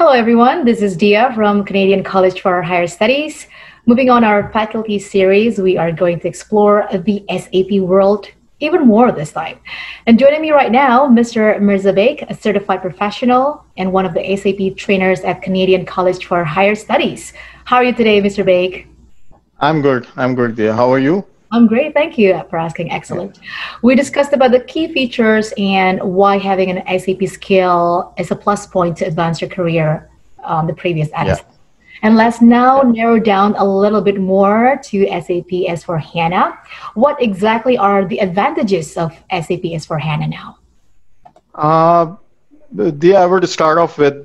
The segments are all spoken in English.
Hello, everyone. This is Dia from Canadian College for Higher Studies. Moving on our faculty series, we are going to explore the SAP world even more this time. And joining me right now, Mr. Mirza Baig, a certified professional and one of the SAP trainers at Canadian College for Higher Studies. How are you today, Mr. Baig? I'm good. I'm good, dear. How are you? I'm great. Thank you for asking. Excellent. We discussed about the key features and why having an SAP skill is a plus point to advance your career on the previous Yeah. episode. And let's now Yeah. narrow down a little bit more to SAP S/4HANA. What exactly are the advantages of SAP S/4HANA now? Uh, dear, I would start off with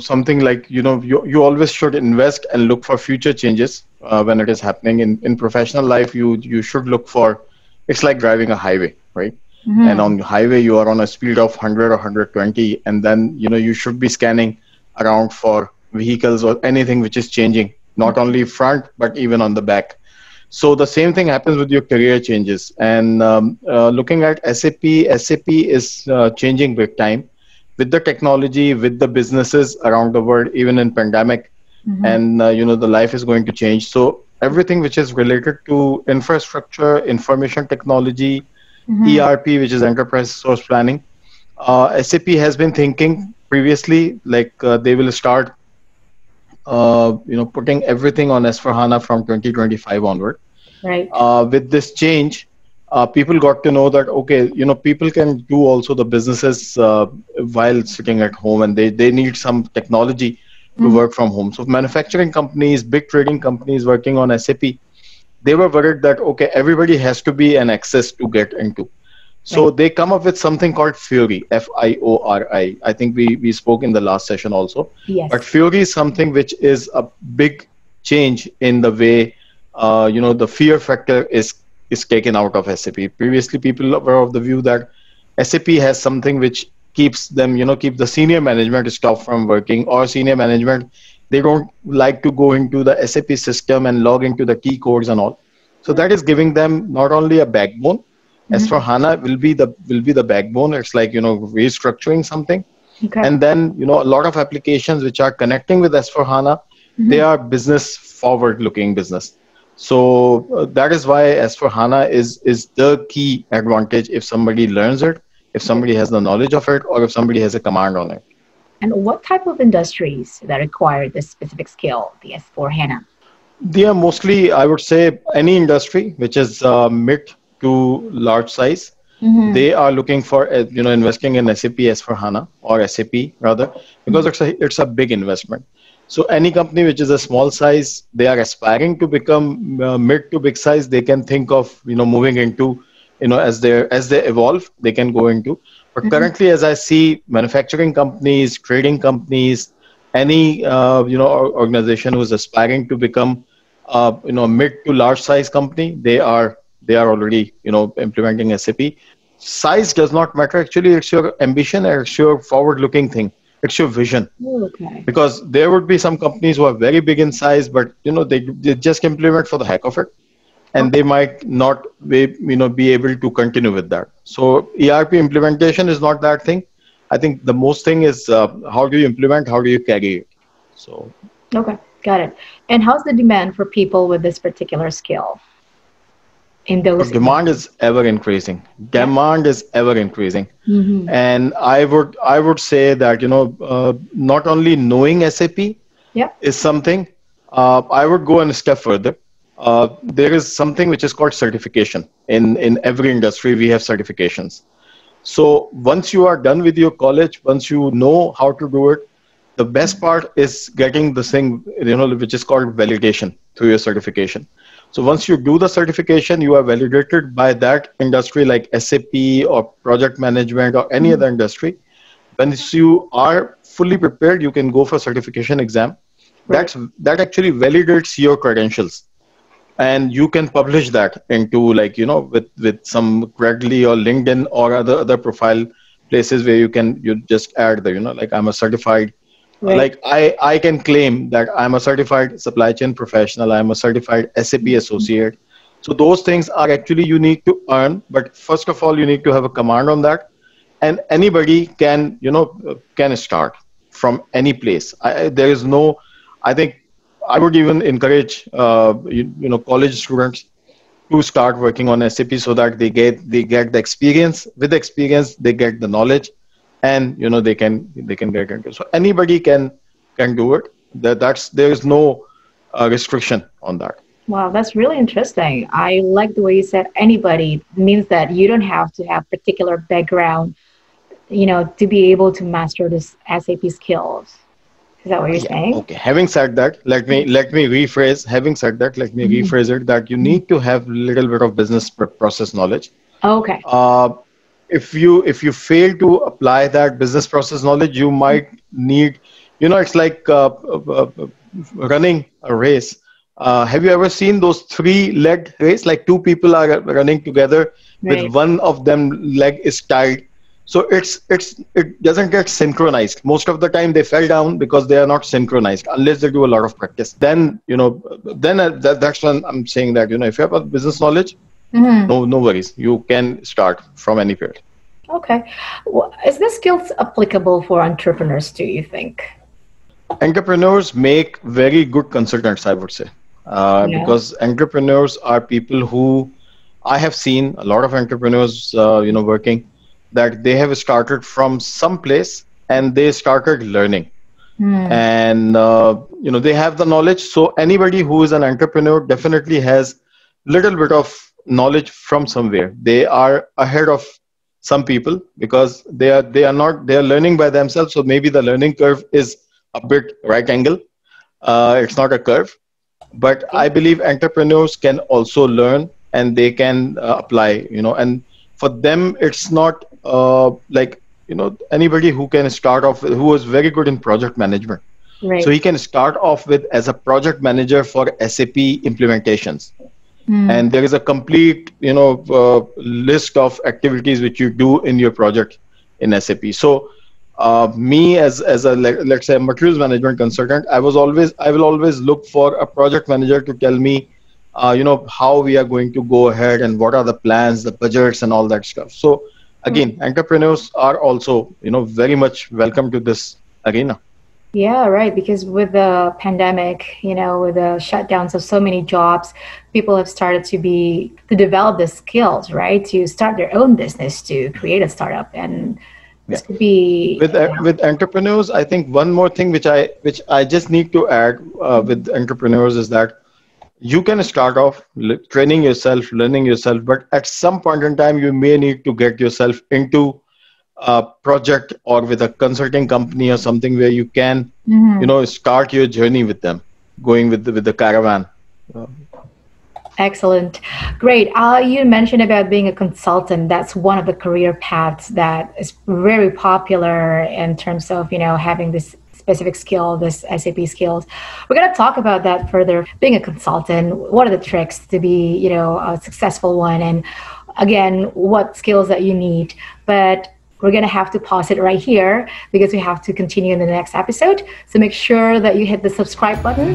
something like you always should invest and look for future changes when it is happening in professional life. You should look for. It's like driving a highway, right? And Mhm. on the highway, you are on a speed of 100 or 120, and then you should be scanning around for vehicles or anything which is changing, not only front but even on the back. So the same thing happens with your career changes. And looking at SAP is changing big time with the technology, with the businesses around the world, even in pandemic. Mhm. And the life is going to change. So everything which is related to infrastructure, information technology, Mhm. ERP, which is enterprise resource planning, SAP has been thinking previously like they will start putting everything on S/4HANA from 2025 onward. Right. With this change, people got to know that, okay, people can do also the businesses while sitting at home, and they need some technology to Mhm. work from home. So manufacturing companies, big trading companies working on SAP, they were worried that, okay, everybody has to be an access to get into. So Right. they come up with something called Fiori, Fiori. I think we spoke in the last session also. But Yes. Fiori is something which is a big change in the way, the fear factor is taken out of SAP. Previously, people were of the view that SAP has something which keeps them, keep the senior management stop from working, or senior management, they don't like to go into the SAP system and log into the key codes and all. So that is giving them not only a backbone. As for Mhm. HANA will be the backbone. It's like restructuring something, Okay. and then a lot of applications which are connecting with S4 HANA, they Mhm. are business forward looking business. So that is why S4 HANA is the key advantage if somebody learns it, if Right. somebody has the knowledge of it, or if somebody has a command on it. And what type of industries that require this specific skill, the S/4HANA? They are mostly, I would say, any industry which is mid to large size. Mhm. They are looking for investing in SAP S for HANA, or SAP rather, because it's a big investment. So any company which is a small size, they are aspiring to become mid to big size. They can think of moving into, as they evolve, they can go into. But Mhm. currently, as I see, manufacturing companies, trading companies, any organization who is aspiring to become mid to large size company, they are already implementing SAP. Size does not matter. Actually, it's your ambition and it's your forward looking thing. It's your vision. Okay. Because there would be some companies who are very big in size, but they just implement for the heck of it, and Okay. they might not be able to continue with that. So ERP implementation is not that thing. I think the most thing is how do you implement, how do you carry it. So Okay. Got it. And how's the demand for people with this particular skill in so those demand industries? is ever increasing. Yeah. Demand is ever increasing. Mm-hmm. And I would say that not only knowing SAP Yeah. is something. I would go a step further. There is something which is called certification. In every industry, we have certifications. So once you are done with your college, once you know how to do it, the best part is getting this thing, which is called validation through your certification. So once you do the certification, you are validated by that industry like SAP or project management or any Mhm. other industry. Once you are fully prepared, you can go for certification exam. Right. That actually validates your credentials, and you can publish that into, like, with some Credly or LinkedIn or other profile places where you just add the, like, I'm a certified, Right. like, I can claim that I'm a certified supply chain professional, I'm a certified SAP associate. So those things are actually you need to earn, but first of all you need to have a command on that, and anybody can start. from any place. There is no, I think I would even encourage college students to start working on SAP so that they get the experience. With the experience, they get the knowledge, and they can get into. So anybody can do it. There is no restriction on that. Wow, that's really interesting. I like the way you said anybody means that you don't have to have particular background, to be able to master this SAP skills. Is that what you're Yeah. saying? Okay. Having said that, let me rephrase. Having said that, let me Mhm. rephrase it that you need to have little bit of business process knowledge. Okay. Uh, if you fail to apply that business process knowledge, you might need, it's like running a race. Have you ever seen those three-legged race? Like two people are running together with Right. one of them leg is tied. So it doesn't get synchronized. Most of the time they fell down because they are not synchronized unless they do a lot of practice. That's when I'm saying that if you have a business knowledge, Mhm. no worries. You can start from any field. Okay. Is this skills applicable for entrepreneurs, do you think? Entrepreneurs make very good consultants, I would say, Yeah. because entrepreneurs are people who I have seen a lot of entrepreneurs, working that they have started from some place and they started learning, Hmm. and they have the knowledge. So anybody who is an entrepreneur definitely has little bit of knowledge from somewhere. They are ahead of some people because they are learning by themselves. So maybe the learning curve is a bit right angle. It's not a curve, but I Okay. believe entrepreneurs can also learn and they can apply. And for them it's not like anybody who can start off who is very good in project management, so Right. he can start off with as a project manager for SAP implementations, Hmm. and there is a complete list of activities which you do in your project in SAP. So me as a let's say a materials management consultant, I will always look for a project manager to tell me how we are going to go ahead and what are the plans, the budgets, and all that stuff. So again, entrepreneurs are also very much welcome to this arena. Yeah, right. Because with the pandemic, with the shutdowns of so many jobs, people have started to develop the skills, right? To start their own business, to create a startup, and Yeah. this could be. With entrepreneurs, I think one more thing which I just need to add with entrepreneurs is that you can start off training yourself, learning yourself, but at some point in time you may need to get yourself into a project or with a consulting company or something where you can Mhm. start your journey with them, going with the caravan. Uh, Excellent. Great. You mentioned about being a consultant. That's one of the career paths that is very popular in terms of, having this specific skill, this SAP skills. We're going to talk about that further. Being a consultant, what are the tricks to be, a successful one? And again, what skills that you need. But we're going to have to pause it right here because we have to continue in the next episode. So make sure that you hit the subscribe button